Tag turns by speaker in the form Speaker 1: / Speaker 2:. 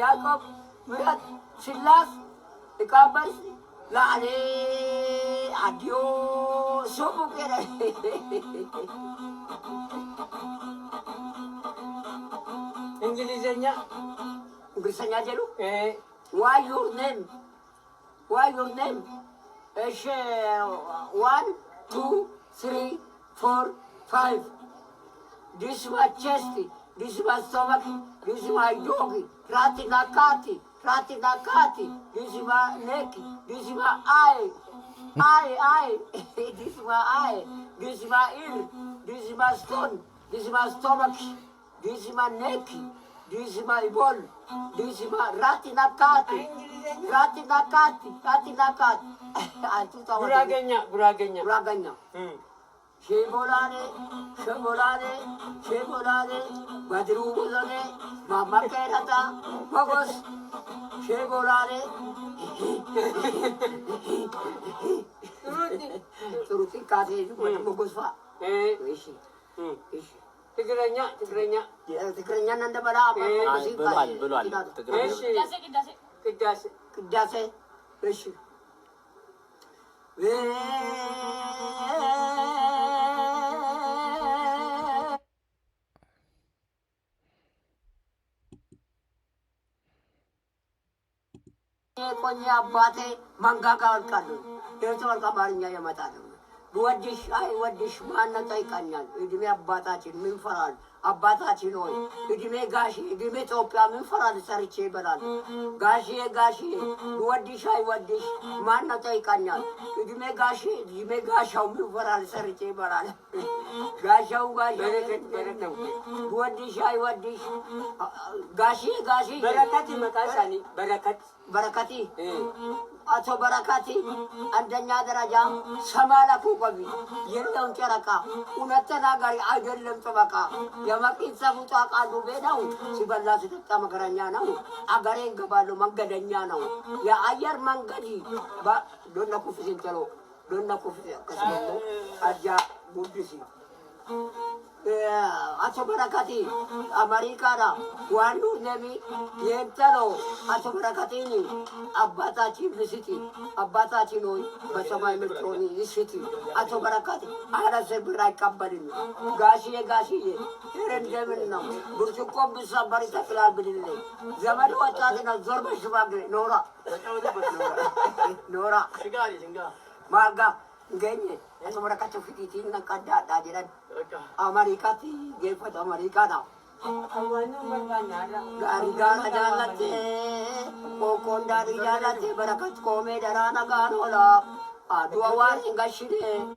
Speaker 1: ያዕቆብ ምረት ስላስ ይቃበል ላኔ አዲዮ ሶቡ ከረ
Speaker 2: እንግሊዘኛ
Speaker 1: ጀሉ ዋይ ዩር ኔም እሺ 1 2 3 4 5 this is my chest, this is my stomach, this is my dog, rati nakati, this is my neck, this is my eye, this is my eye, this is my ear, this is my stone, this is my stomach, this is my neck, this is my bone, this is my rati nakati. ጉራገኛ ሼቦላኔ በድሩ ቡዞኔ ማማቀረታ ሞጎስ ሼቦላኔ ጥሩ ጥቃቴ ሞጎስፋ እሺ ትግረኛ እንደበላ
Speaker 3: ብሏል
Speaker 1: ቅዳሴ እሺ ቆኛ አባቴ መንጋጋ ወልቃለሁ የሰው አማርኛ ያመጣል ወድሽ አይወድሽ ማነው ጠይቀኛል እድሜ አባታችን ምን ፈራል አባታችን ሆይ እድሜ ኢትዮጵያ ምን ፈራል ሰርቼ ይበላል ጋሼ ወድሽ አይወድሽ ማነው ጠይቀኛል እድሜ ጋሻው ምን ፈራል ሰርቼ ይበላል ጋሻው ወድሽ አይወድሽ ጋሼ
Speaker 2: በረከት ይመጣሻኒ
Speaker 1: በረከቲ አቶ በረከቲ አንደኛ ደረጃ ሰማላኩ ቆቢ የለውን ጨረቃ እውነት ተናጋሪ አይደለም ጥበቃ የመቂት ሰቡጣ ቃሉ ቤዳው ሲበላ ሲጠጣ መከረኛ ነው አገሬን ገባሉ መንገደኛ ነው የአየር መንገድ ዶነኩፍ ሲንተሎ ዶነኩፍ ከሰሞ አጃ ጉድሲ አቶ በረከቲ አሜሪካና ዋንዱ ነሚ የንተሎ አቶ በረከቲኒ አባታችን ልስቲ አባታችን ሆይ በሰማይ ምድሮኒ ልስቲ አቶ በረከቲ አረሰ ብር አይቀበልም ጋሽዬ እንደምን ነው ብርጭቆ ብሰበር ይተክላል ብድል ዘመድ ወጣት ነው ዞር በሽባግሬ ኖራ ማጋ ገኘ አቶ በረከቲ ፍቲቲና ቀዳዳ ጀራን Amerikati gefat Amerika da Garigana jalate kokondari jalate barakat kome darana ganola adu awar ingashide